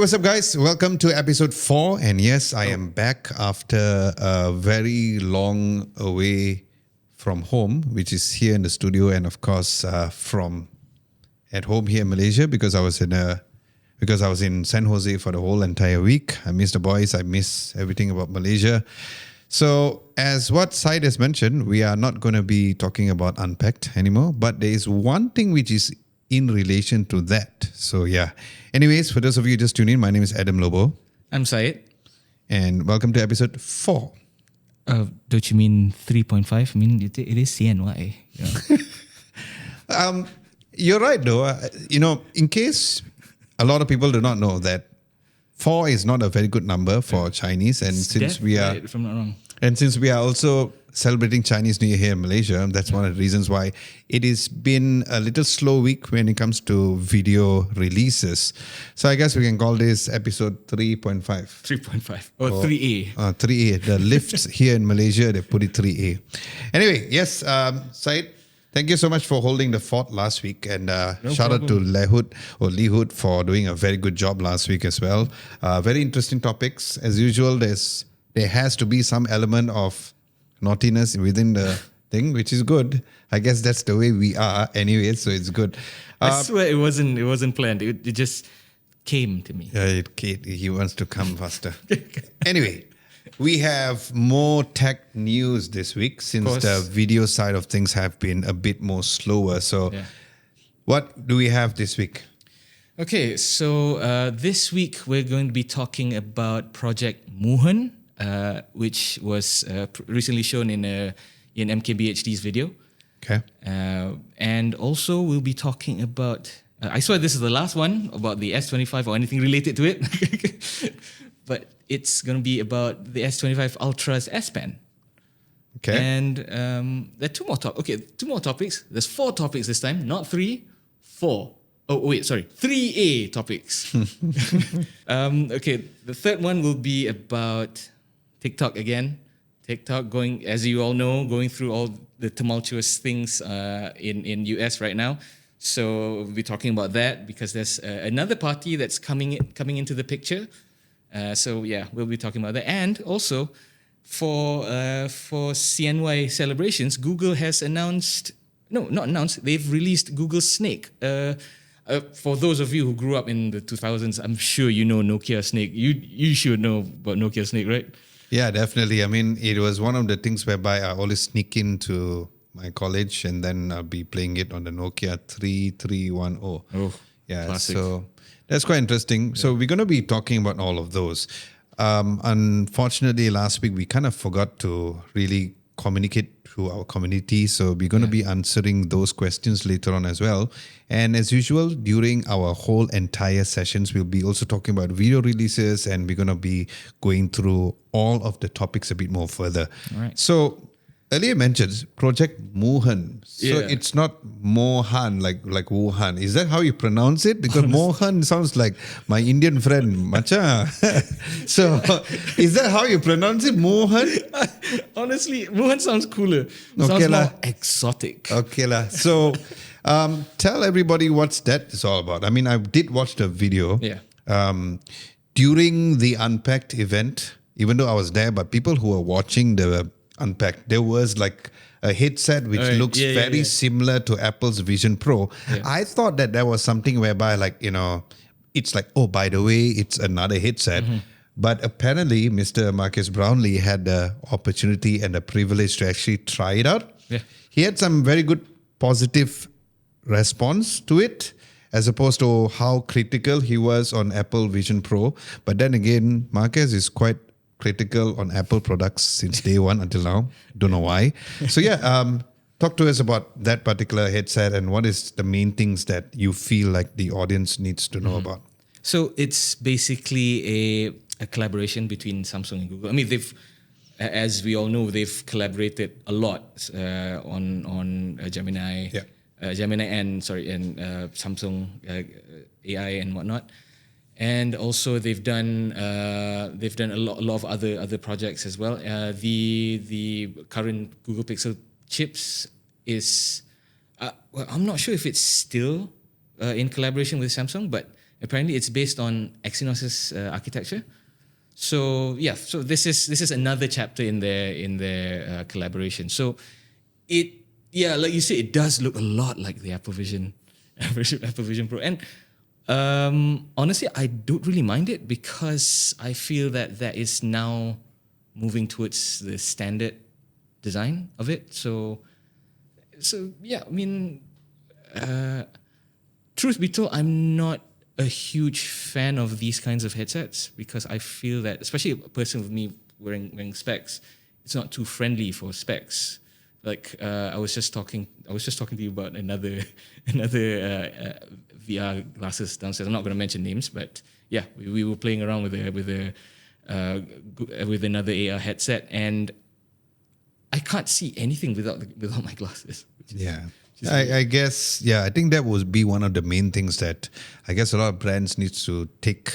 what's up, guys? Welcome to episode 4. And yes, I am back after a very long away from home, which is here in the studio, and of course from at home here in Malaysia because I was in San Jose for the whole entire week. I miss the boys. I miss everything about Malaysia. So, as what Syed has mentioned, we are not going to be talking about Unpacked anymore, but there is one thing which is in relation to that. So, yeah. Anyways, for those of you just tuning in, my name is Adam Lobo. I'm Syed. And welcome to episode 4. Don't you mean 3.5? I mean, it is CNY. Yeah. You're right, though. In case a lot of people do not know that 4 is not a very good number for Chinese, and since we are, right, if I'm not wrong, and since we are also celebrating Chinese New Year here in Malaysia, that's one of the reasons why it has been a little slow week when it comes to video releases. So I guess we can call this episode 3.5. 3.5 or 3A. 3A. The lifts here in Malaysia, they put it 3A. Anyway, yes, Syed, thank you so much for holding the fort last week, and shout out to Lehut for doing a very good job last week as well. Very interesting topics. As usual, there has to be some element of naughtiness within the thing, which is good. I guess that's the way we are anyway, so it's good. I swear it wasn't planned. It just came to me. He wants to come faster. Anyway, we have more tech news this week since the video side of things have been a bit more slower. So what do we have this week? Okay, so this week we're going to be talking about Project Moohan, which was recently shown in MKBHD's video. Okay. And also we'll be talking about, I swear this is the last one, about the S25 or anything related to it. But it's going to be about the S25 Ultra's S Pen. Okay. And there are two more topics. There's 4 topics this time, not 3, 4. Oh, wait, sorry. 3A topics. Okay, the third one will be about TikTok again. TikTok going, as you all know, going through all the tumultuous things in US right now. So we'll be talking about that because there's another party that's coming into the picture. So yeah, we'll be talking about that. And also for CNY celebrations, Google has they've released Google Snake. For those of you who grew up in the 2000s, I'm sure you know Nokia Snake. You should know about Nokia Snake, right? Yeah, definitely. I mean, it was one of the things whereby I always sneak into my college and then I'll be playing it on the Nokia 3310. Oh, yeah. classic. So that's quite interesting. Yeah. So we're going to be talking about all of those. Unfortunately, last week we kind of forgot to really communicate to our community. So we're going to be answering those questions later on as well. And as usual, during our whole entire sessions, we'll be also talking about video releases and we're going to be going through all of the topics a bit more further. All right. So earlier mentioned Project Moohan. So it's not Moohan like Wuhan. Is that how you pronounce it? Because Moohan sounds like my Indian friend, Macha. So is that how you pronounce it, Moohan? Honestly, Moohan sounds cooler. Sounds more exotic. Okay lah. So tell everybody what's that is all about. I mean, I did watch the video. Yeah. During the Unpacked event, even though I was there, but people who were watching the Unpacked, there was like a headset which looks very similar to Apple's Vision Pro. Yeah. I thought that was something whereby it's like, oh, by the way, it's another headset. Mm-hmm. But apparently, Mr. Marcus Brownlee had the opportunity and the privilege to actually try it out. Yeah. He had some very good positive response to it, as opposed to how critical he was on Apple Vision Pro. But then again, Marcus is quite critical on Apple products since day one until now. Don't know why. So talk to us about that particular headset and what is the main things that you feel like the audience needs to know about. So it's basically a collaboration between Samsung and Google. I mean, as we all know, they've collaborated a lot on Gemini, Gemini and Samsung AI and whatnot. And also they've done a lot of other projects as well. The current Google Pixel chips is I'm not sure if it's still in collaboration with Samsung, but Apparently, it's based on Exynos's architecture. So yeah, so this is another chapter in their collaboration. So like you said, it does look a lot like the Apple Vision, Apple Vision Pro, and honestly, I don't really mind it because I feel that is now moving towards the standard design of it. So yeah, I mean, truth be told, I'm not a huge fan of these kinds of headsets because I feel that, especially a person with me wearing specs, it's not too friendly for specs. Like I was just talking to you about another VR glasses downstairs. I'm not going to mention names, but yeah, we were playing around with another AR headset, and I can't see anything without my glasses. Yeah. I guess, I think that would be one of the main things that I guess a lot of brands need to take,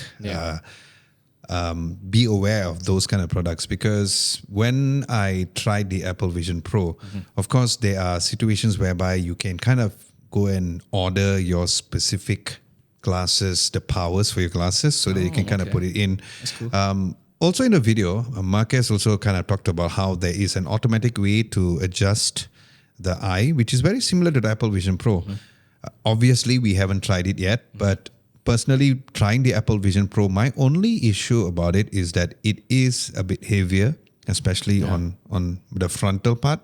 be aware of those kind of products. Because when I tried the Apple Vision Pro, of course, there are situations whereby you can kind of go and order your specific glasses, the powers for your glasses, so that you can kind of put it in. That's cool. Also in the video, Marquez also kind of talked about how there is an automatic way to adjust the eye, which is very similar to the Apple Vision Pro. Obviously, we haven't tried it yet, but personally, trying the Apple Vision Pro, my only issue about it is that it is a bit heavier, especially on the frontal part.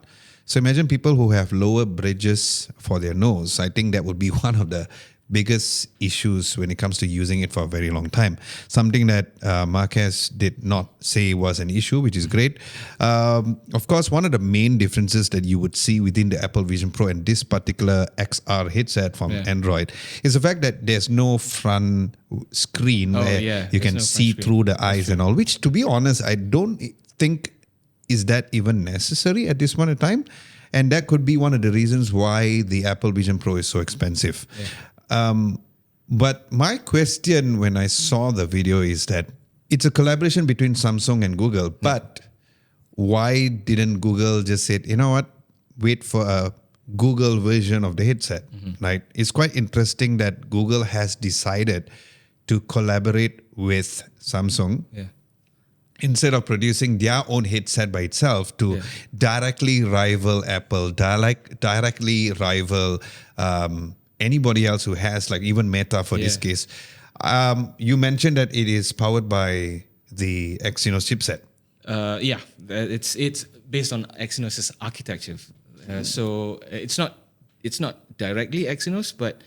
So imagine people who have lower bridges for their nose. I think that would be one of the biggest issues when it comes to using it for a very long time. Something that Marquez did not say was an issue, which is great. Of course, one of the main differences that you would see within the Apple Vision Pro and this particular XR headset from Android is the fact that there's no front screen where you can see through the eyes and all, which, to be honest, I don't think is that even necessary at this point in time. And that could be one of the reasons why the Apple Vision Pro is so expensive. But my question when I saw the video is that it's a collaboration between Samsung and Google, but why didn't Google just say, you know what, wait for a Google version of the headset, right? It's quite interesting that Google has decided to collaborate with Samsung instead of producing their own headset by itself to directly rival Apple, directly rival anybody else who has, like even Meta for this case. You mentioned that it is powered by the Exynos chipset. It's based on Exynos's architecture. So it's not directly Exynos, but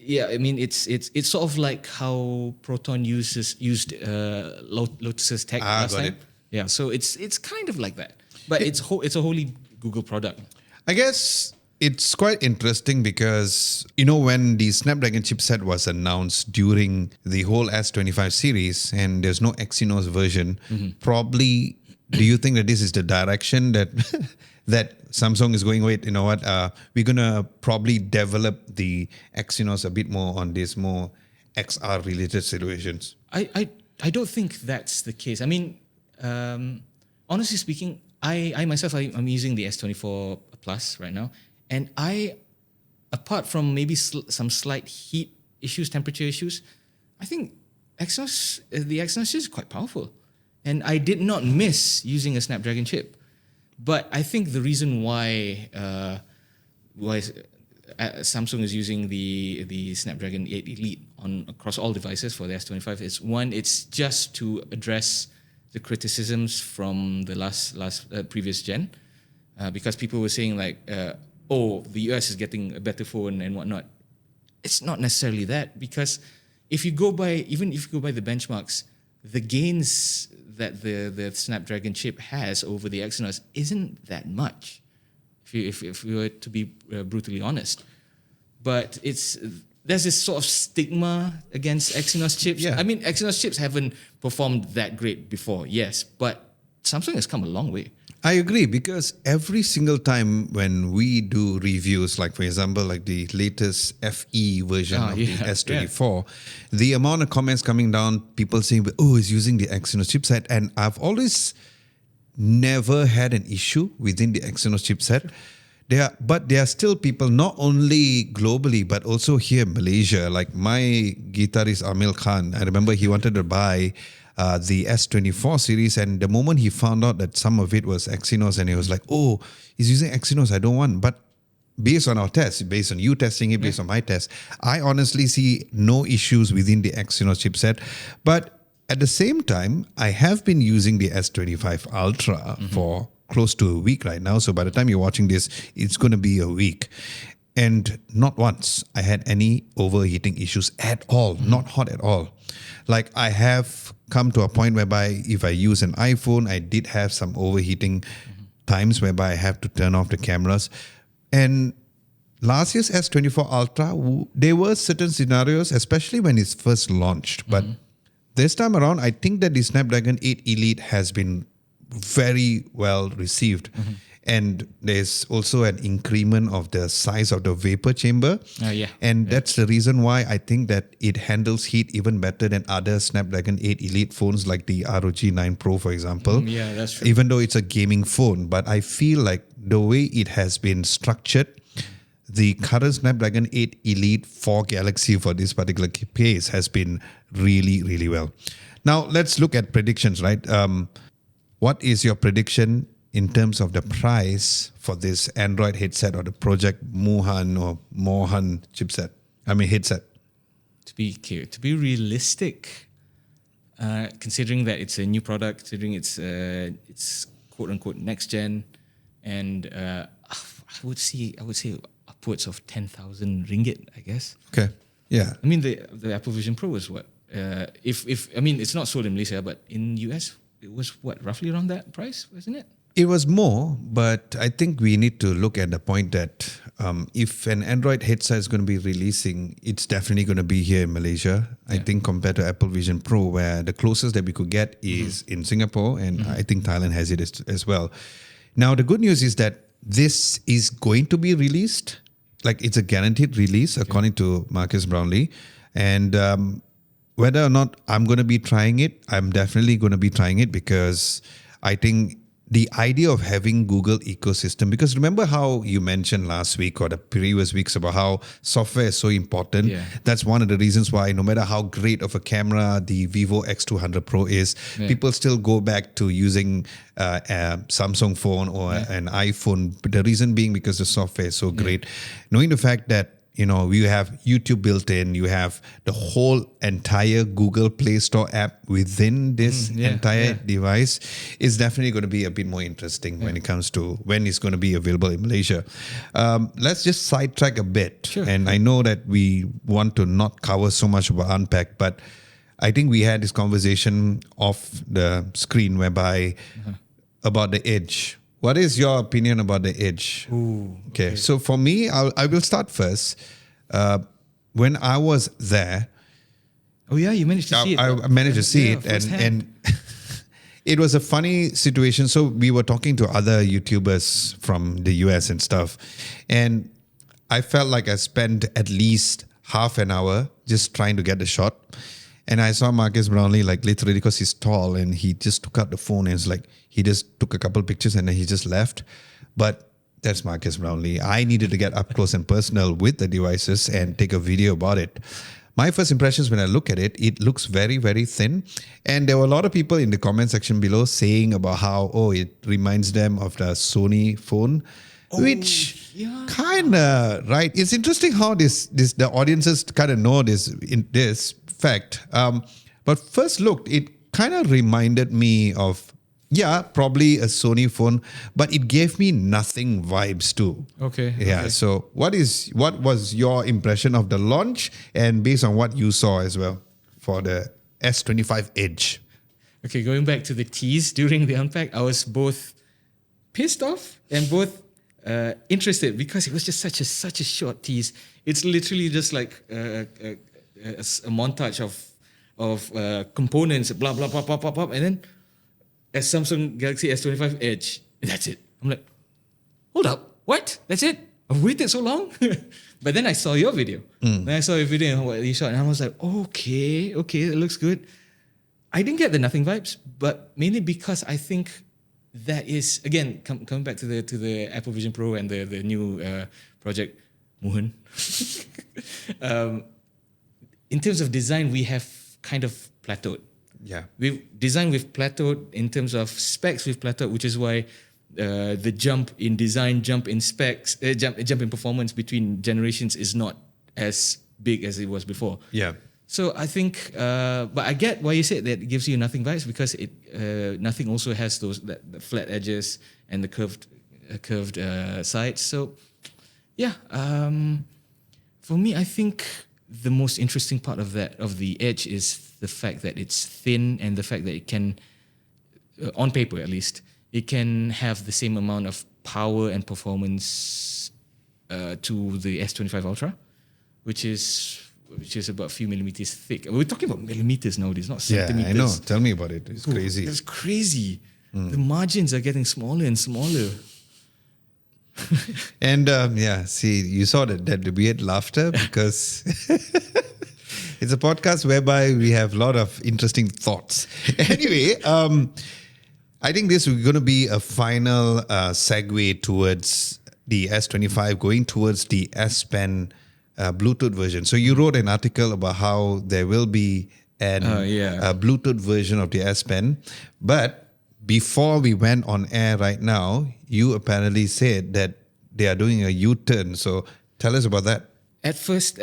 I mean it's sort of like how Proton used Lotus's tech last time. Yeah, so it's kind of like that, but it's a wholly Google product. I guess it's quite interesting because, when the Snapdragon chipset was announced during the whole S25 series and there's no Exynos version, probably, do you think that this is the direction that that Samsung is going with? You know what, we're going to probably develop the Exynos a bit more on these more XR related situations? I don't think that's the case. I mean, honestly speaking, I myself, I'm using the S24 Plus right now. And apart from maybe some slight heat issues, temperature issues, I think the Exynos is quite powerful. And I did not miss using a Snapdragon chip. But I think the reason why Samsung is using the Snapdragon 8 Elite across all devices for the S25 is, one, it's just to address the criticisms from the previous gen. Because people were saying the US is getting a better phone and whatnot. It's not necessarily that, because if you go by the benchmarks, the gains that the Snapdragon chip has over the Exynos isn't that much, if we were to be brutally honest. But there's this sort of stigma against Exynos chips. I mean, Exynos chips haven't performed that great before, yes, but Samsung has come a long way. I agree, because every single time when we do reviews, like for example, like the latest FE version of the S24, the amount of comments coming down, people saying, it's using the Exynos chipset. And I've always never had an issue within the Exynos chipset. there are still people not only globally but also here in Malaysia. Like my guitarist Amil Khan, I remember he wanted to buy the S24 series, and the moment he found out that some of it was Exynos, and he was like, "Oh, he's using Exynos. I don't want." But based on our tests, based on you testing it, based on my test, I honestly see no issues within the Exynos chipset. But at the same time, I have been using the S25 Ultra for close to a week right now. So by the time you're watching this, it's going to be a week. And not once I had any overheating issues at all, not hot at all. Like I have come to a point whereby if I use an iPhone, I did have some overheating times whereby I have to turn off the cameras. And last year's S24 Ultra, there were certain scenarios, especially when it's first launched. But this time around, I think that the Snapdragon 8 Elite has been very well received. And there's also an increment of the size of the vapor chamber. And that's the reason why I think that it handles heat even better than other Snapdragon 8 Elite phones like the ROG 9 Pro, for example. Yeah, that's true. Even though it's a gaming phone, but I feel like the way it has been structured, the current Snapdragon 8 Elite for Galaxy for this particular case has been really, really well. Now, let's look at predictions, right? What is your prediction in terms of the price for this Android headset or the Project Moohan or Moohan chipset? I mean, headset. To be realistic, considering that it's a new product, considering it's quote unquote next gen, and I would say upwards of 10,000 ringgit, I guess. Okay. Yeah. I mean, the Apple Vision Pro was what? If I mean, it's not sold in Malaysia, but in US, it was what, roughly around that price, wasn't it? It was more, but I think we need to look at the point that if an Android headset is going to be releasing, it's definitely going to be here in Malaysia. I think compared to Apple Vision Pro, where the closest that we could get is in Singapore, and I think Thailand has it as well. Now, the good news is that this is going to be released. Like it's a guaranteed release, according to Marcus Brownlee. And whether or not I'm going to be trying it, I'm definitely going to be trying it because I think the idea of having Google ecosystem, because remember how you mentioned last week or the previous weeks about how software is so important. Yeah. That's one of the reasons why no matter how great of a camera the Vivo X200 Pro is, people still go back to using a Samsung phone or an iPhone. But the reason being because the software is so great. Knowing the fact that you have YouTube built in, you have the whole entire Google Play Store app within this entire device is definitely going to be a bit more interesting when it comes to when it's going to be available in Malaysia. Let's just sidetrack a bit. Sure. And I know that we want to not cover so much about Unpack, but I think we had this conversation off the screen whereby about the Edge. What is your opinion about the Edge? Okay, so for me, I will start first. When I was there, you managed to see it. I managed to see it, and it was a funny situation. So we were talking to other YouTubers from the US and stuff, and I felt like I spent at least half an hour just trying to get the shot. And I saw Marcus Brownlee, like literally because he's tall, and he just took out the phone and it's like he just took a couple pictures and then he just left. But that's Marcus Brownlee. I needed to get up close and personal with the devices and take a video about it. My first impressions when I look at it, it looks very, very thin. And there were a lot of people in the comment section below saying about how, it reminds them of the Sony phone. Which kind of, right? It's interesting how the audiences kind of know this fact. But first look, it kind of reminded me of, probably a Sony phone, but it gave me nothing vibes too. Okay. Yeah. So what was your impression of the launch and based on what you saw as well for the S25 Edge? Okay, going back to the tease during the Unpack, I was both pissed off and both interested because it was just such a short tease. It's literally just like a montage of components, blah blah blah blah blah blah, and then a Samsung Galaxy S25 Edge. That's it. I'm like, hold up, what? That's it? I've waited so long. But then I saw your video. Then I saw your video and what you shot, and I was like, okay, it looks good. I didn't get the nothing vibes, but mainly because I think that is again coming back to the Apple Vision Pro and the new project Moohan. In terms of design, we have kind of plateaued. Yeah. We've plateaued in terms of specs. We've plateaued, which is why the jump in design, jump in specs, jump in performance between generations is not as big as it was before. Yeah. So I think, but I get why you said that it gives you nothing vibes, because nothing also has the flat edges and the curved sides. So yeah, for me, I think the most interesting part of the Edge is the fact that it's thin, and the fact that it can, on paper at least, it can have the same amount of power and performance to the S25 Ultra, which is about a few millimeters thick. We're talking about millimeters nowadays, not centimeters. Yeah, I know. Tell me about it. It's crazy. It's crazy. The margins are getting smaller and smaller. And see, you saw that weird laughter because it's a podcast whereby we have a lot of interesting thoughts. Anyway, I think this is going to be a final segue towards the S25, going towards the S Pen Bluetooth version. So you wrote an article about how there will be a Bluetooth version of the S Pen, but before we went on air right now, you apparently said that they are doing a U-turn. So tell us about that. At first,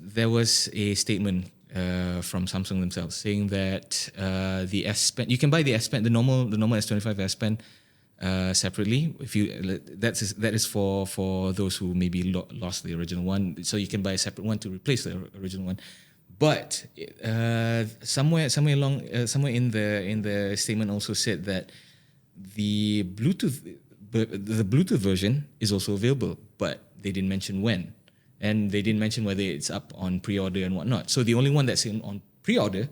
there was a statement from Samsung themselves saying that the S Pen, you can buy the S Pen, the normal S25 S Pen separately. If you that is for those who maybe lost the original one, so you can buy a separate one to replace the original one. But somewhere in the statement also said that the Bluetooth version is also available, but they didn't mention when, and they didn't mention whether it's up on pre-order and whatnot. So the only one that's on pre-order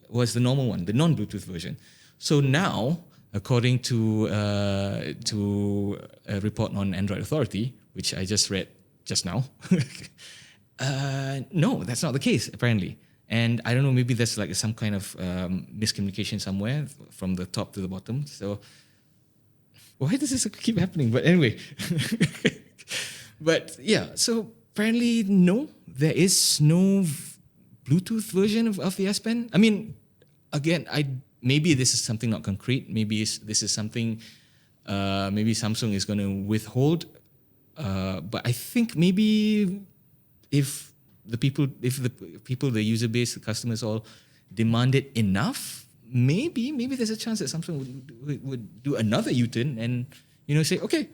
was the normal one, the non-Bluetooth version. So now, according to a report on Android Authority, which I just read just now, no, that's not the case apparently. And I don't know, maybe there's like some kind of miscommunication somewhere from the top to the bottom. So why does this keep happening? But anyway, but yeah, so apparently no, there is no Bluetooth version of the S Pen. I mean, again, maybe this is something not concrete. Maybe this is something maybe Samsung is going to withhold. But I think maybe if the user base, the customers all demand it enough, maybe there's a chance that Samsung would do another U-turn and say, okay,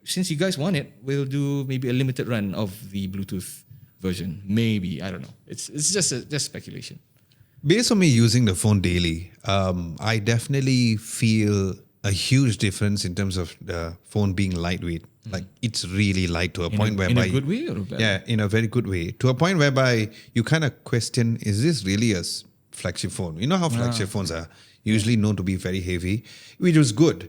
since you guys want it, we'll do maybe a limited run of the Bluetooth version. Maybe, I don't know. It's just speculation. Based on me using the phone daily, I definitely feel a huge difference in terms of the phone being lightweight. Like it's really light to a point whereby... In a good way or a bad way? Yeah, in a very good way. To a point whereby you kind of question, is this really a flagship phone? You know how flagship phones are usually known to be very heavy, which was good.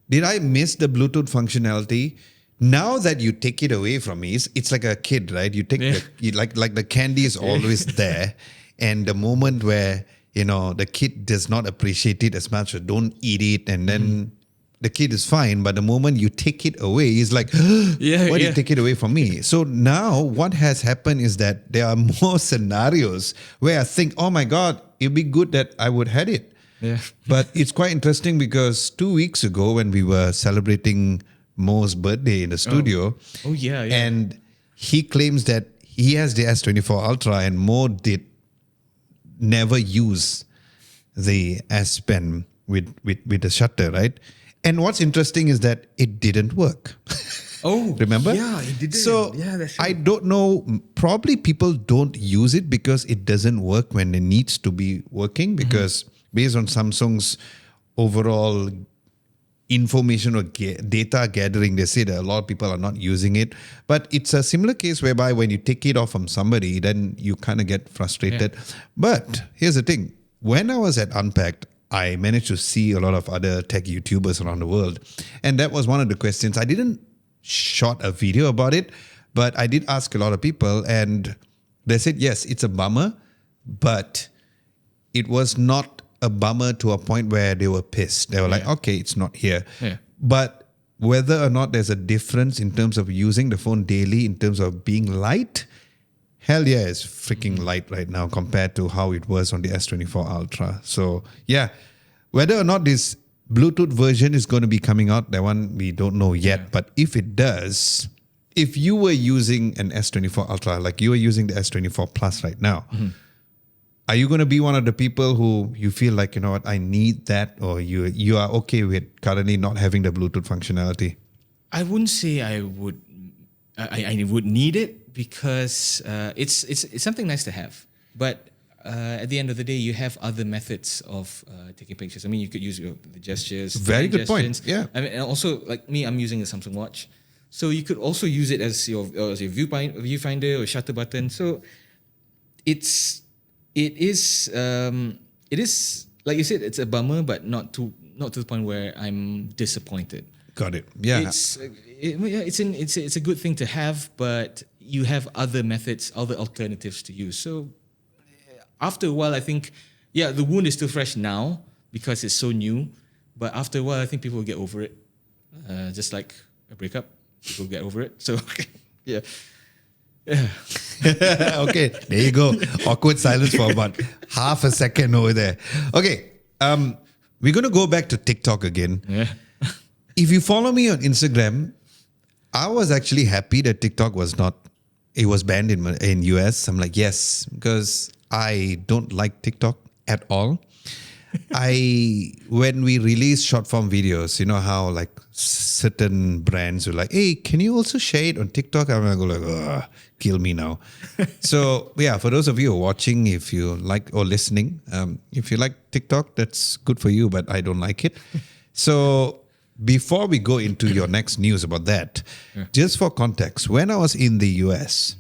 Did I miss the Bluetooth functionality? Now that you take it away from me, it's like a kid, right? You take like the candy is always there. And the moment where, the kid does not appreciate it as much or don't eat it, and then the kid is fine. But the moment you take it away, he's like, why did you take it away from me? So now what has happened is that there are more scenarios where I think, oh my God, it'd be good that I would had it. Yeah. But it's quite interesting because 2 weeks ago when we were celebrating Mo's birthday in the studio, and he claims that he has the S24 Ultra and Mo did never use the S Pen with the shutter, right? And what's interesting is that it didn't work. Oh, remember? Yeah, it didn't. So yeah, that's true. I don't know. Probably people don't use it because it doesn't work when it needs to be working. Because based on Samsung's overall information or data gathering, they say that a lot of people are not using it. But it's a similar case whereby when you take it off from somebody, then you kind of get frustrated. Yeah. But here's the thing. When I was at Unpacked, I managed to see a lot of other tech YouTubers around the world. And that was one of the questions. I didn't shot a video about it, but I did ask a lot of people and they said, yes, it's a bummer, but it was not a bummer to a point where they were pissed. They were like, okay, it's not here. Yeah. But whether or not there's a difference in terms of using the phone daily, in terms of being light, hell yeah, it's freaking light right now compared to how it was on the S24 Ultra. So yeah, whether or not this Bluetooth version is going to be coming out, that one we don't know yet. Yeah. But if it does, if you were using an S24 Ultra, like you are using the S24 Plus right now, are you going to be one of the people who you feel like, you know what, I need that, or you are okay with currently not having the Bluetooth functionality? I wouldn't say I would. I would need it because it's something nice to have. But at the end of the day, you have other methods of taking pictures. I mean, you could use the gestures. Very good point. gestures. Yeah. I mean, and also like me, I'm using a Samsung Watch, so you could also use it as your viewfinder or shutter button. So it is like you said, it's a bummer, but not to the point where I'm disappointed. Got it. Yeah. It's a good thing to have, but you have other methods, other alternatives to use. So after a while, I think, the wound is still fresh now because it's so new. But after a while, I think people will get over it. Just like a breakup, people get over it. So yeah. Okay, there you go. Awkward silence for about half a second over there. Okay, we're going to go back to TikTok again. Yeah. If you follow me on Instagram, I was actually happy that TikTok was banned in US. I'm like, yes, because I don't like TikTok at all. When we release short form videos, you know how like certain brands are like, hey, can you also share it on TikTok? I'm gonna go like, ugh, kill me now. So yeah, for those of you who are watching, if you like or listening, if you like TikTok, that's good for you, but I don't like it. So before we go into your next news about that, just for context, when I was in the US,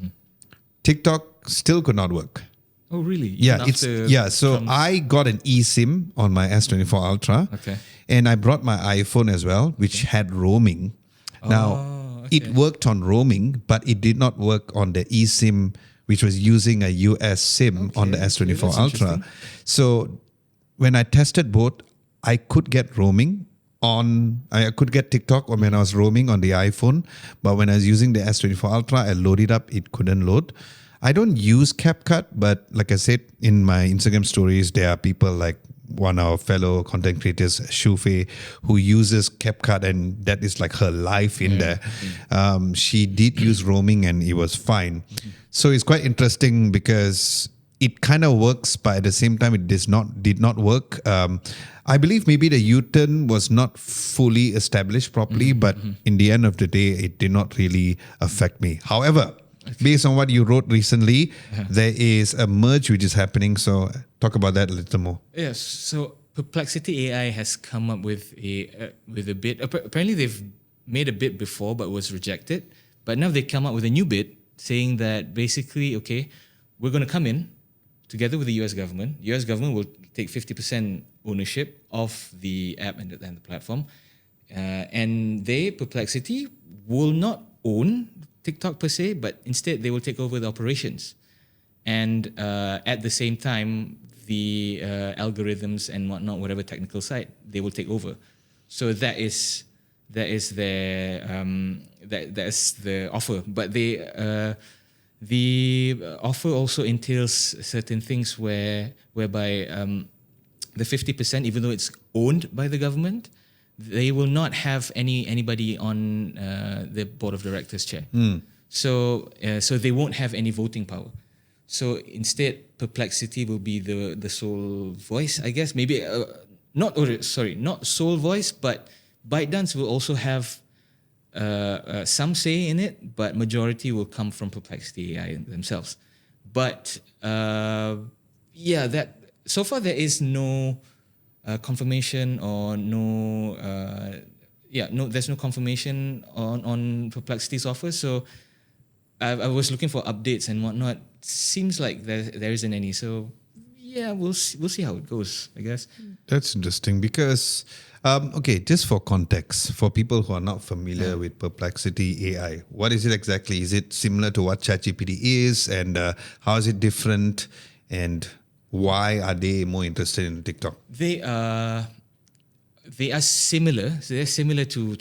TikTok still could not work. Oh, really? Yeah, So I got an eSIM on my S24 Ultra. Okay. And I brought my iPhone as well, which had roaming. Now, it worked on roaming, but it did not work on the eSIM, which was using a US SIM on the S24 that's Ultra. So when I tested both, I could get roaming I could get TikTok when I was roaming on the iPhone, but when I was using the S24 Ultra, I loaded up, it couldn't load. I don't use CapCut, but like I said in my Instagram stories, there are people like one of our fellow content creators, Shufe, who uses CapCut, and that is like her life in there. She did use roaming and it was fine. So it's quite interesting because it kind of works, but at the same time, it did not work. I believe maybe the U-turn was not fully established properly, but in the end of the day, it did not really affect me. However, based on what you wrote recently, there is a merge which is happening. So talk about that a little more. Yes. So Perplexity AI has come up with a bid. Apparently, they've made a bid before, but was rejected. But now they come up with a new bid saying that basically, okay, we're going to come in together with the US government. US government will take 50% ownership of the app and the platform. And Perplexity, will not own TikTok per se, but instead they will take over the operations. And at the same time, the algorithms and whatnot, whatever technical side, they will take over. So that's the offer. But the offer also entails certain things whereby the 50%, even though it's owned by the government, they will not have anybody on the board of directors chair. So they won't have any voting power. So instead, Perplexity will be the sole voice, I guess. Maybe not sole voice, but ByteDance will also have some say in it, but majority will come from Perplexity AI themselves. But that so far there is no confirmation or there's no confirmation on Perplexity's offer. So I was looking for updates and whatnot. Seems like there isn't any. So yeah, we'll see how it goes, I guess. That's interesting because, just for context, for people who are not familiar with Perplexity AI, what is it exactly? Is it similar to what ChatGPT is, and how is it different? And Why are they more interested in TikTok? They are similar. So they're similar to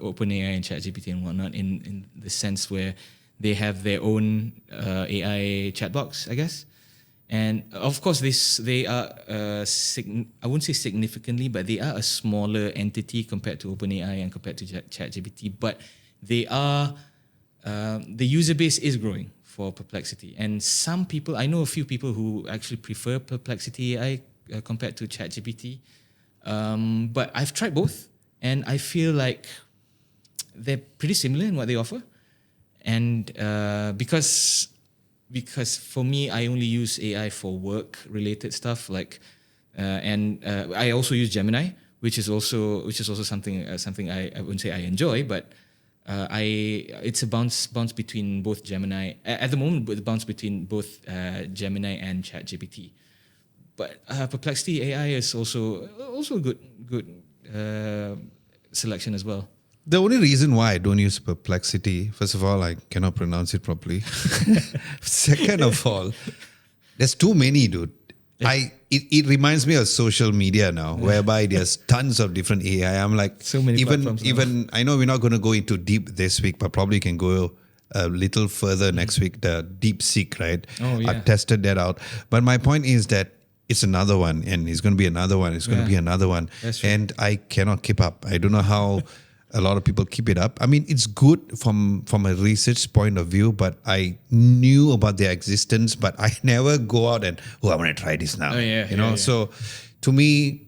OpenAI and ChatGPT and whatnot in the sense where they have their own AI chat box, I guess. And of course, they are I wouldn't say significantly, but they are a smaller entity compared to OpenAI and compared to ChatGPT. But they are the user base is growing for Perplexity, and some people, I know a few people who actually prefer Perplexity AI compared to ChatGPT. But I've tried both, and I feel like they're pretty similar in what they offer. And because for me, I only use AI for work related stuff, like and I also use Gemini, which is also something I wouldn't say I enjoy, but it's a bounce between both Gemini at the moment, but the bounce between both Gemini and ChatGPT. But Perplexity AI is also a good selection as well. The only reason why I don't use Perplexity, first of all, I cannot pronounce it properly. Second of all, there's too many, dude. It reminds me of social media now, whereby there's tons of different AI. I'm like, so many platforms now. I know we're not going to go into deep this week, but probably can go a little further next week. The DeepSeek, right? Oh, yeah. I've tested that out. But my point is that it's another one, and it's going to be another one. It's going to be another one, and I cannot keep up. I don't know how a lot of people keep it up. I mean, it's good from a research point of view, but I knew about their existence, but I never go out and, I want to try this now. So to me,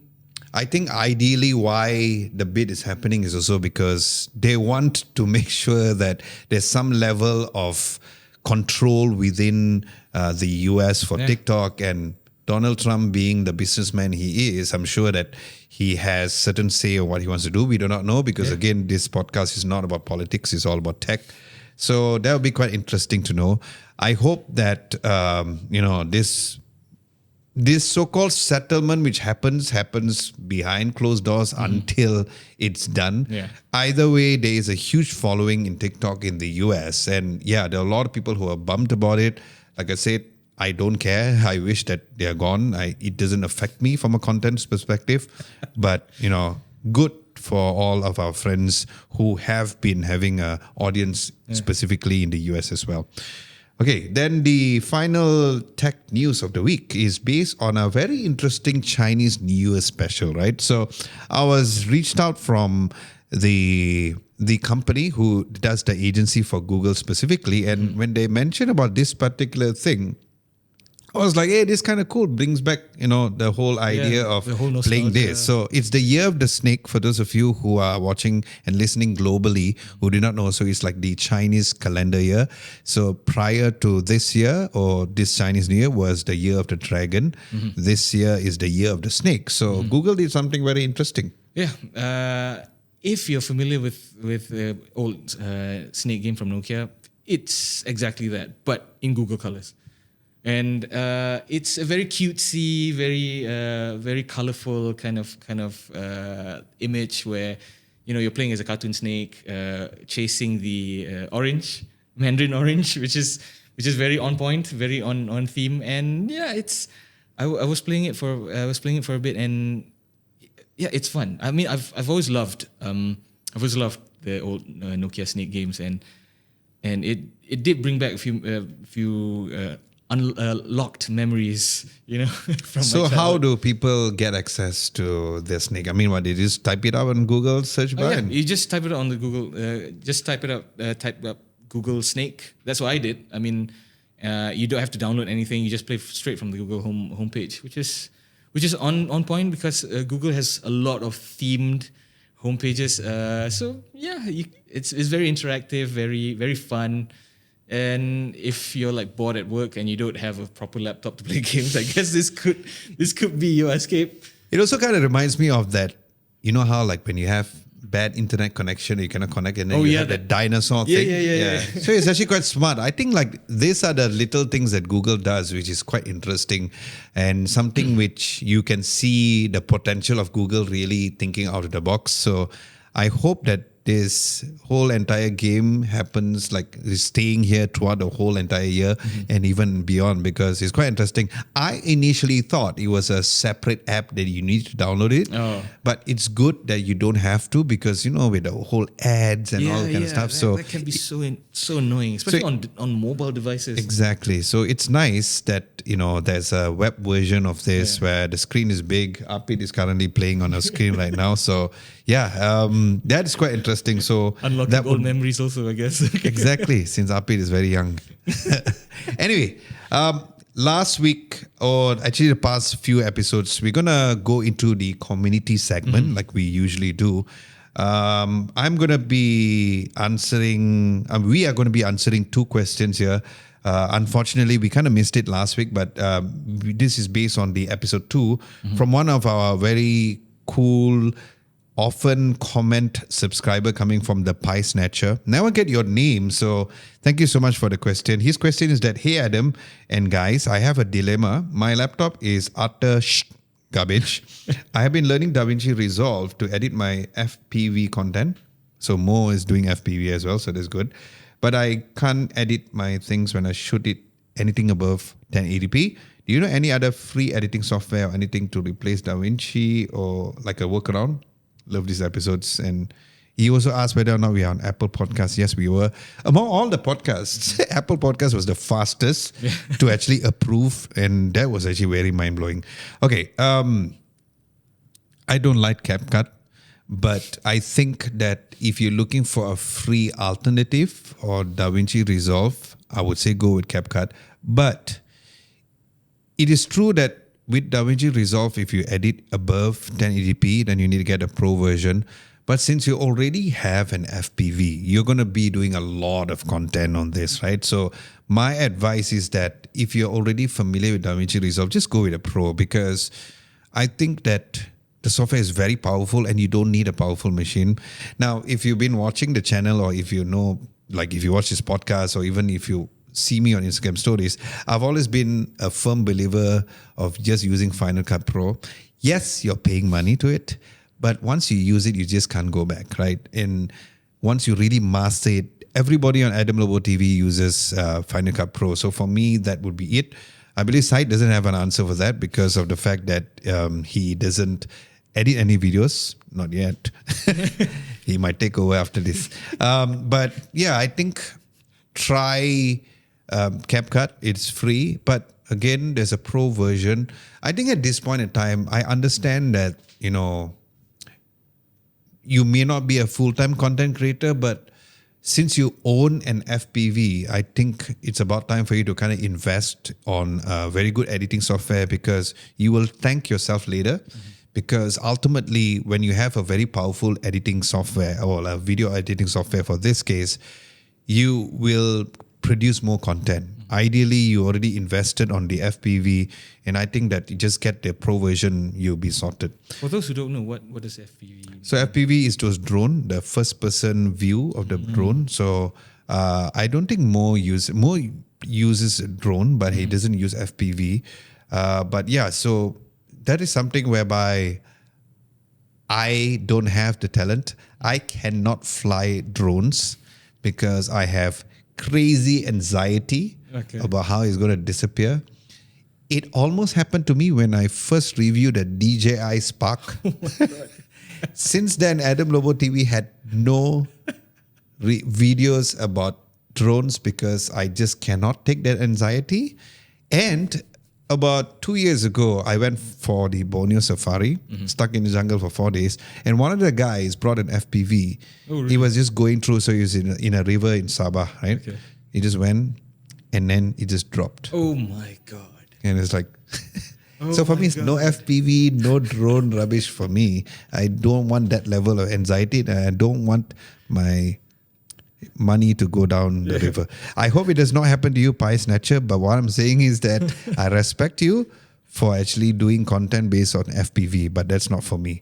I think ideally why the bid is happening is also because they want to make sure that there's some level of control within the US for TikTok, and Donald Trump being the businessman he is, I'm sure that he has certain say on what he wants to do. We do not know because, again, this podcast is not about politics. It's all about tech. So that would be quite interesting to know. I hope that, this so-called settlement which happens behind closed doors until it's done. Yeah. Either way, there is a huge following in TikTok in the US. And there are a lot of people who are bummed about it. Like I said, I don't care. I wish that they are gone. It doesn't affect me from a content perspective. But, good for all of our friends who have been having an audience specifically in the US as well. Okay, then the final tech news of the week is based on a very interesting Chinese New Year special, right? So I was reached out from the company who does the agency for Google specifically. And when they mentioned about this particular thing, I was like, hey, this kind of cool. Brings back, the whole idea of playing this. So it's the Year of the Snake for those of you who are watching and listening globally who do not know. So it's like the Chinese calendar year. So prior to this year or this Chinese New Year was the Year of the Dragon. This year is the Year of the Snake. So Google did something very interesting. Yeah. If you're familiar with the old snake game from Nokia, it's exactly that, but in Google colors. And it's a very cutesy, very colorful kind of image where you're playing as a cartoon snake chasing the Mandarin orange, which is very on point, very on theme. And I was playing it for a bit, and it's fun. I mean, I've always loved the old Nokia snake games, and it did bring back a few unlocked memories, from So how do people get access to their snake? I mean, they just type it up on Google search bar? You just type it out on the Google, type up Google snake. That's what I did. I mean, you don't have to download anything. You just play straight from the Google homepage, which is on point because Google has a lot of themed homepages. It's very interactive, very, very fun. And if you're like bored at work and you don't have a proper laptop to play games, I guess this could be your escape. It also kind of reminds me of that, how like when you have bad internet connection, you cannot connect, and then you have that dinosaur thing. Yeah. So it's actually quite smart. I think like these are the little things that Google does, which is quite interesting and something which you can see the potential of Google really thinking out of the box. So I hope that this whole entire game happens like staying here throughout the whole entire year and even beyond, because it's quite interesting. I initially thought it was a separate app that you need to download it, but it's good that you don't have to, because with the whole ads and all kind of stuff. That can be so annoying, especially on mobile devices. Exactly. So it's nice that there's a web version of this where the screen is big. Apit is currently playing on a screen right now. So that is quite interesting. So unlocking old memories also, I guess. Exactly, since Apit is very young. Anyway, last week, or actually the past few episodes, we're gonna go into the community segment like we usually do. I'm gonna be answering. We are gonna be answering 2 questions here. Unfortunately, we kind of missed it last week, but this is based on the episode 2 from one of our very cool, often comment subscriber coming from the Pie Snatcher. Never get your name, so thank you so much for the question. His question is that, hey Adam and guys, I have a dilemma. My laptop is utter garbage. I have been learning DaVinci Resolve to edit my FPV content. So Mo is doing FPV as well, so that's good. But I can't edit my things when I shoot it anything above 1080p. Do you know any other free editing software or anything to replace DaVinci or like a workaround? Love these episodes. And he also asked whether or not we are on Apple Podcasts. Yes, we were. Among all the podcasts, Apple Podcast was the fastest to actually approve. And that was actually very mind-blowing. Okay. I don't like CapCut, but I think that if you're looking for a free alternative or DaVinci Resolve, I would say go with CapCut. But it is true that with DaVinci Resolve, if you edit above 1080p, then you need to get a pro version. But since you already have an FPV, you're going to be doing a lot of content on this, right? So my advice is that if you're already familiar with DaVinci Resolve, just go with a pro, because I think that the software is very powerful and you don't need a powerful machine. Now, if you've been watching the channel, or if you know, like if you watch this podcast, or even if you see me on Instagram stories, I've always been a firm believer of just using Final Cut Pro. Yes, you're paying money to it, but once you use it, you just can't go back, right? And once you really master it, everybody on Adam Lobo TV uses Final Cut Pro. So for me, that would be it. I believe Syed doesn't have an answer for that because of the fact that he doesn't edit any videos, not yet. He might take over after this. But yeah, I think try CapCut. It's free, but again, there's a pro version. I think at this point in time, I understand that, you may not be a full-time content creator, but since you own an FPV, I think it's about time for you to kind of invest on very good editing software, because you will thank yourself later. Because ultimately, when you have a very powerful editing software, or a video editing software for this case, you will produce more content. Ideally, you already invested on the FPV, and I think that you just get the pro version, you'll be sorted. For those who don't know, what is FPV mean? So FPV is those drone, the first-person view of the drone. So I don't think Mo uses a drone, but he doesn't use FPV. But yeah, so that is something whereby I don't have the talent. I cannot fly drones because I have crazy anxiety about how it's going to disappear. It almost happened to me when I first reviewed a DJI Spark. Oh my God. Since then, Adam Lobo TV had no videos about drones because I just cannot take that anxiety. And about 2 years ago, I went for the Borneo Safari, stuck in the jungle for 4 days. And one of the guys brought an FPV. Oh, really? He was just going through, so he was in a river in Sabah, right? Okay. He just went and then he just dropped. Oh my God. And it's like, so for me, it's no FPV, no drone rubbish for me. I don't want that level of anxiety. And I don't want my money to go down the river. I hope it does not happen to you, Pie Snatcher. But what I'm saying is that I respect you for actually doing content based on FPV, but that's not for me.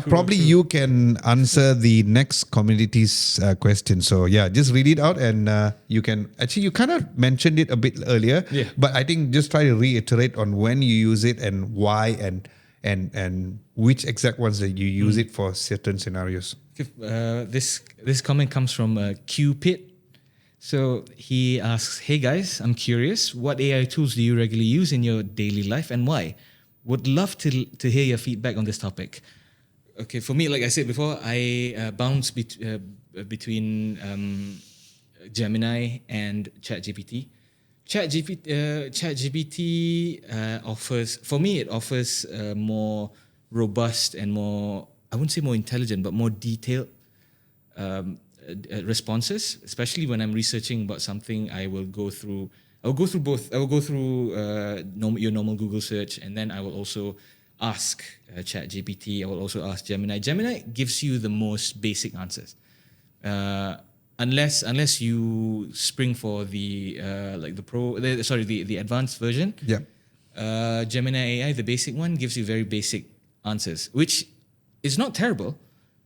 Probably you can answer the next community's question. So yeah, just read it out and you can, actually you kind of mentioned it a bit earlier, but I think just try to reiterate on when you use it and why, and and which exact ones that you use it for certain scenarios. This comment comes from Cupid. So he asks, "Hey guys, I'm curious. What AI tools do you regularly use in your daily life and why? Would love to hear your feedback on this topic." Okay, for me, like I said before, I bounce between Gemini and ChatGPT. ChatGPT offers, for me, it offers more robust and more, I wouldn't say more intelligent, but more detailed responses. Especially when I'm researching about something, I will go through both. I will go through your normal Google search, and then I will also ask ChatGPT. I will also ask Gemini. Gemini gives you the most basic answers. Unless you spring for the the advanced version. Yeah. Gemini AI, the basic one, gives you very basic answers, which is not terrible,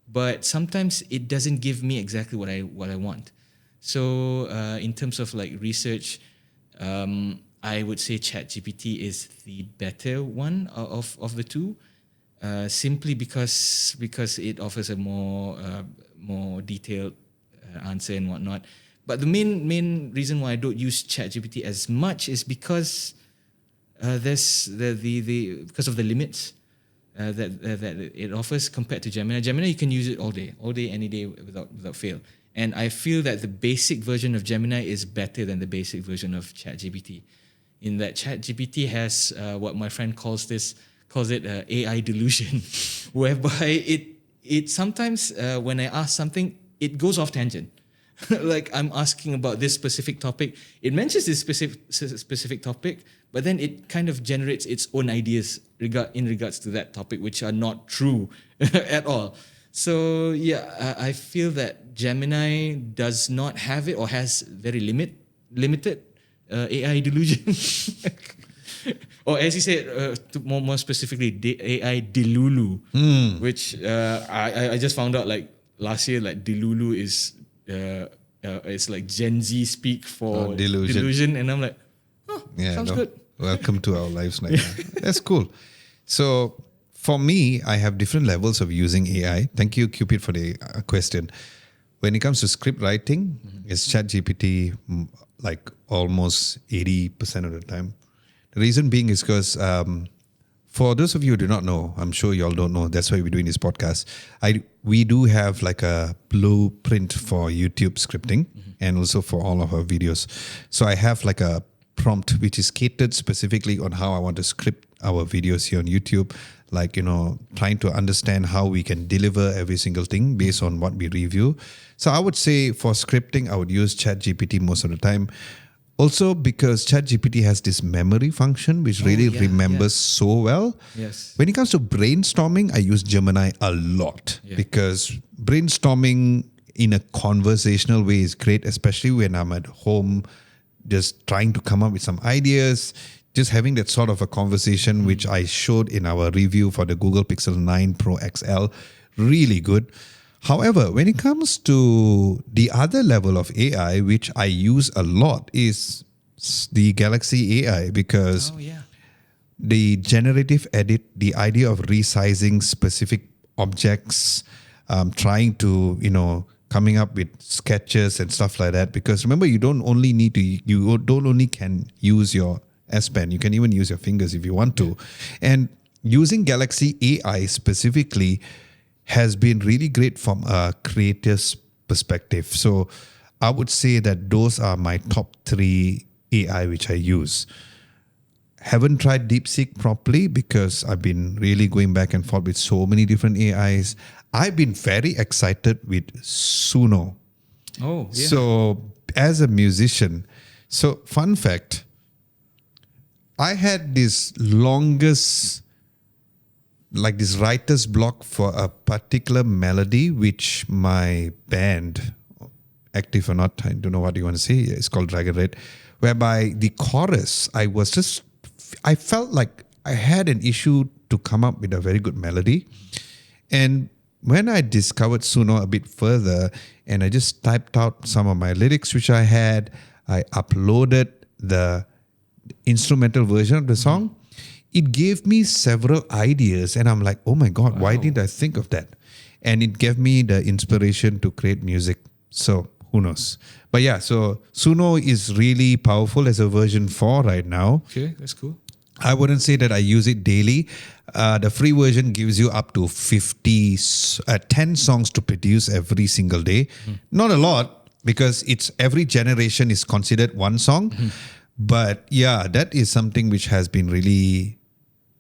but sometimes it doesn't give me exactly what I want. So in terms of like research, I would say ChatGPT is the better one of the two, simply because it offers a more detailed answer and whatnot. But the main reason why I don't use ChatGPT as much is because there's because of the limits that it offers compared to Gemini. Gemini, you can use it all day, any day without fail. And I feel that the basic version of Gemini is better than the basic version of ChatGPT. In that ChatGPT has what my friend calls it AI delusion, whereby it sometimes when I ask something, it goes off tangent. Like I'm asking about this specific topic, it mentions this specific topic, but then it kind of generates its own ideas in regards to that topic, which are not true at all. So yeah, I feel that Gemini does not have it, or has very limited AI delusion. Or as you said, more specifically, AI delulu, which I just found out like last year. Like delulu is it's like Gen Z speak for delusion, and I'm like, sounds good. Welcome to our lives right now. That's cool. So for me, I have different levels of using AI. Thank you, Cupid, for the question. When it comes to script writing, it's ChatGPT like almost 80% of the time. The reason being is because for those of you who do not know, I'm sure you all don't know, that's why we're doing this podcast. We do have like a blueprint for YouTube scripting and also for all of our videos. So I have like a prompt which is catered specifically on how I want to script our videos here on YouTube. Like, trying to understand how we can deliver every single thing based on what we review. So I would say for scripting, I would use ChatGPT most of the time. Also because ChatGPT has this memory function which really remembers so well. Yes. When it comes to brainstorming, I use Gemini a lot because brainstorming in a conversational way is great, especially when I'm at home just trying to come up with some ideas. Just having that sort of a conversation, which I showed in our review for the Google Pixel 9 Pro XL, really good. However, when it comes to the other level of AI, which I use a lot, is the Galaxy AI, because the generative edit, the idea of resizing specific objects, trying to, coming up with sketches and stuff like that. Because remember, you don't only can use your S Pen, you can even use your fingers if you want to. And using Galaxy AI specifically has been really great from a creator's perspective. So I would say that those are my top 3 AI which I use. Haven't tried DeepSeek properly because I've been really going back and forth with so many different AIs. I've been very excited with Suno. Oh, yeah. So as a musician, fun fact, I had this longest, like this writer's block for a particular melody, which my band, active or not, I don't know what you want to say, it's called Dragon Red, whereby the chorus, I felt like I had an issue to come up with a very good melody. And when I discovered Suno a bit further, and I just typed out some of my lyrics which I had, I uploaded the instrumental version of the song. it gave me several ideas, and I'm like, oh my God, why didn't I think of that? And it gave me the inspiration to create music. So who knows? But yeah, so Suno is really powerful as a version 4 right now. Okay, that's cool. I wouldn't say that I use it daily. The free version gives you up to 10 songs to produce every single day. Not a lot, because it's every generation is considered one song. But yeah, that is something which has been really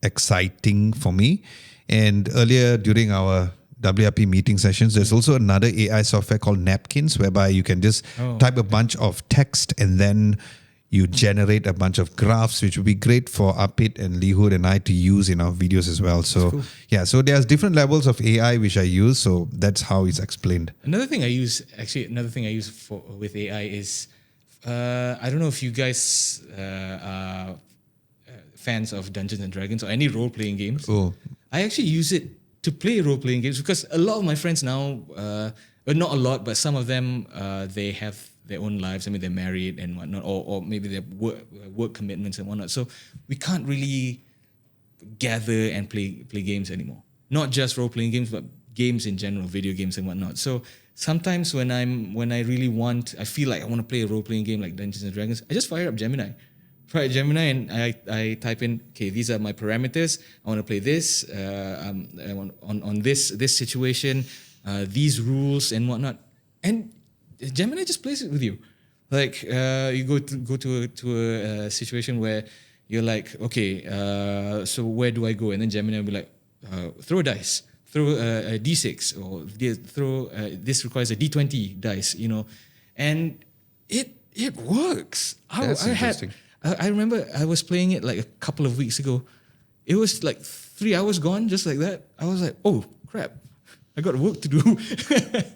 exciting for me. And earlier during our WRP meeting sessions, there's also another AI software called Napkins, whereby you can just type a bunch of text and then you generate a bunch of graphs, which would be great for Apit and Lihud and I to use in our videos as well. So yeah, so there's different levels of AI which I use. So that's how it's explained. Another thing I use for with AI is I don't know if you guys are fans of Dungeons and Dragons or any role playing games. Oh, I actually use it to play role playing games because a lot of my friends now, well, not a lot, but some of them they have their own lives. I mean, they're married and whatnot, or maybe they have work commitments and whatnot. So we can't really gather and play games anymore. Not just role playing games, but games in general, video games and whatnot. So sometimes when I feel like I want to play a role playing game like Dungeons and Dragons, I just fire up Gemini. And I type in, okay, these are my parameters. I want to play this I want, on this situation, these rules and whatnot, and Gemini just plays it with you. Like you go to a situation where you're like, okay, so where do I go? And then Gemini will be like, throw a dice, throw a D6, or throw this requires a D20 dice, and it works. That's interesting. I remember I was playing it like a couple of weeks ago. It was like 3 hours gone, just like that. I was like, oh crap, I got work to do.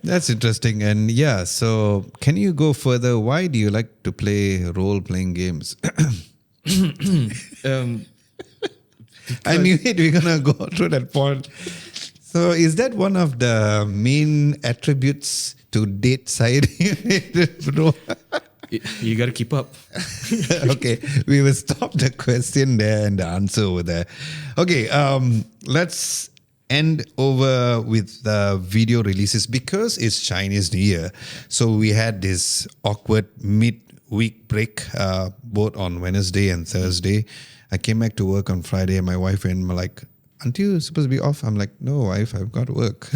That's interesting. And yeah, so can you go further? Why do you like to play role-playing games? I knew it. We're going to go through that point. So is that one of the main attributes to date side? You got to keep up. Okay, we will stop the question there and the answer over there. Okay, let's end over with the video releases because it's Chinese New Year. So we had this awkward mid-week break, both on Wednesday and Thursday. I came back to work on Friday and my wife and were like, aren't you supposed to be off? I'm like, no, wife, I've got work.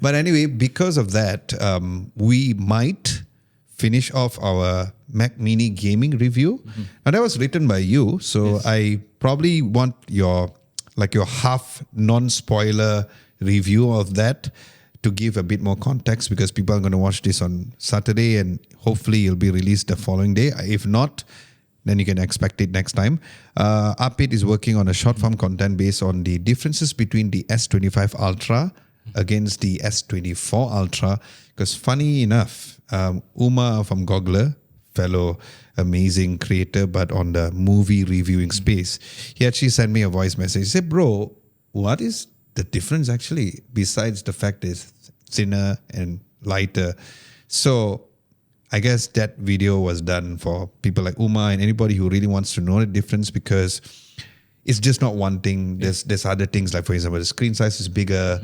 But anyway, because of that, we might finish off our Mac Mini gaming review. Now that was written by you, so I probably want your half non-spoiler review of that to give a bit more context because people are going to watch this on Saturday and hopefully it'll be released the following day. If not, then you can expect it next time. Apit is working on a short form content based on the differences between the S25 Ultra against the S24 Ultra. Because funny enough, Uma from Goggler, fellow amazing creator, but on the movie reviewing space, he actually sent me a voice message. He said, bro, what is the difference actually besides the fact it's thinner and lighter? So I guess that video was done for people like Uma and anybody who really wants to know the difference because it's just not one thing. There's other things like, for example, the screen size is bigger.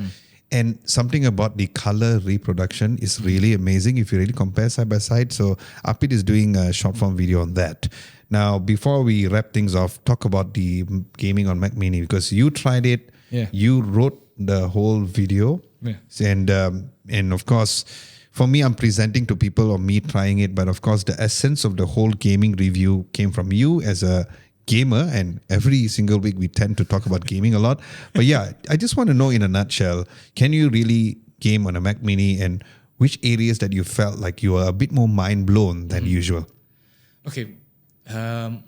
And something about the color reproduction is really amazing if you really compare side by side. So Apit is doing a short form video on that. Now, before we wrap things off, talk about the gaming on Mac Mini because you tried it. Yeah. You wrote the whole video. Yeah. And of course, for me, I'm presenting to people or me trying it. But of course, the essence of the whole gaming review came from you as a gamer, and every single week we tend to talk about gaming a lot. But yeah, I just want to know in a nutshell, can you really game on a Mac Mini and which areas that you felt like you were a bit more mind blown than usual? Okay,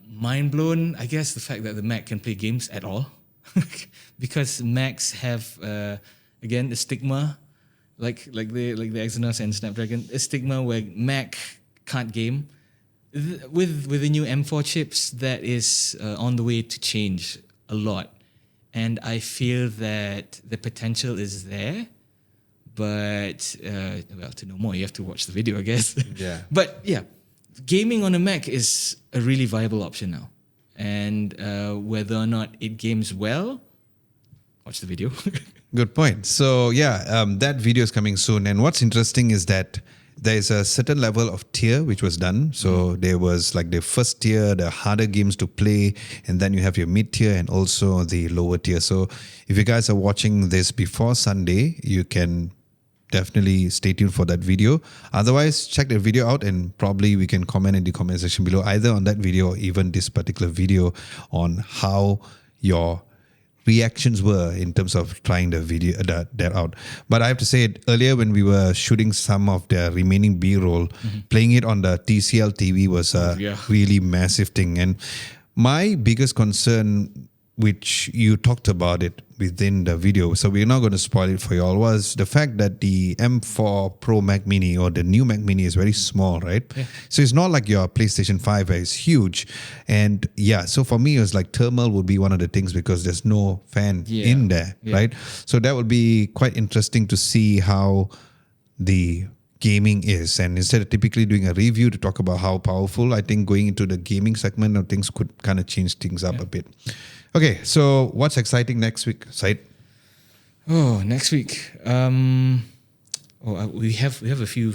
mind blown, I guess the fact that the Mac can play games at all. Because Macs have, again, the stigma, like the Exynos and Snapdragon, a stigma where Mac can't game. With the new M4 chips, that is on the way to change a lot. And I feel that the potential is there. But, to know more, you have to watch the video, I guess. Yeah. But yeah, gaming on a Mac is a really viable option now. and whether or not it games well, watch the video. Good point. So yeah, that video is coming soon. And what's interesting is that there is a certain level of tier which was done. So there was like the first tier, the harder games to play, and then you have your mid tier and also the lower tier. So if you guys are watching this before Sunday, you can definitely stay tuned for that video. Otherwise, check the video out and probably we can comment in the comment section below, either on that video or even this particular video, on how your reactions were in terms of trying the video that out. But I have to say, earlier when we were shooting some of the remaining B-roll, playing it on the TCL TV was a really massive thing. And my biggest concern, which you talked about it within the video, so we're not going to spoil it for you all, was the fact that the M4 Pro Mac Mini or the new Mac Mini is very small, right? Yeah. So it's not like your PlayStation 5 where it's huge. And yeah, so for me, it was like thermal would be one of the things because there's no fan in there, right? So that would be quite interesting to see how the gaming is. And instead of typically doing a review to talk about how powerful, I think going into the gaming segment of things could kind of change things up a bit. Okay, so what's exciting next week, Said? Oh, next week. We have a few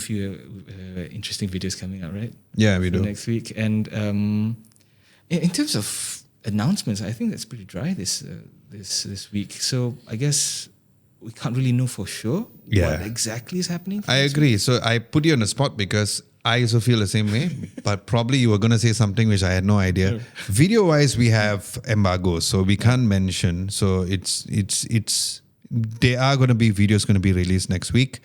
interesting videos coming out, right? Yeah, we do next week. And in terms of announcements, I think that's pretty dry this week. So I guess we can't really know for sure what exactly is happening. I agree. So I put you on the spot because I also feel the same way, but probably you were going to say something which I had no idea. Yeah. Video-wise, we have embargoes, so we can't mention. So there are going to be videos going to be released next week.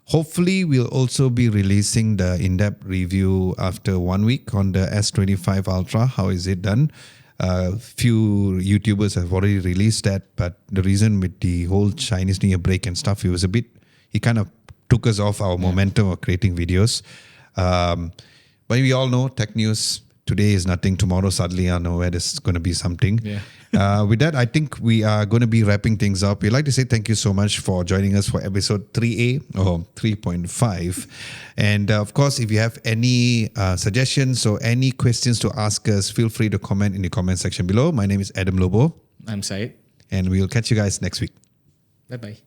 Hopefully, we'll also be releasing the in-depth review after 1 week on the S25 Ultra. How is it done? Few YouTubers have already released that, but the reason with the whole Chinese New Year break and stuff, it kind of took us off our momentum of creating videos. But we all know tech news today is nothing. Tomorrow, suddenly, I know where there's going to be something. Yeah. With that, I think we are going to be wrapping things up. We'd like to say thank you so much for joining us for episode 3A or 3.5. And of course, if you have any suggestions or any questions to ask us, feel free to comment in the comment section below. My name is Adam Lobo. I'm Syed. And we'll catch you guys next week. Bye-bye.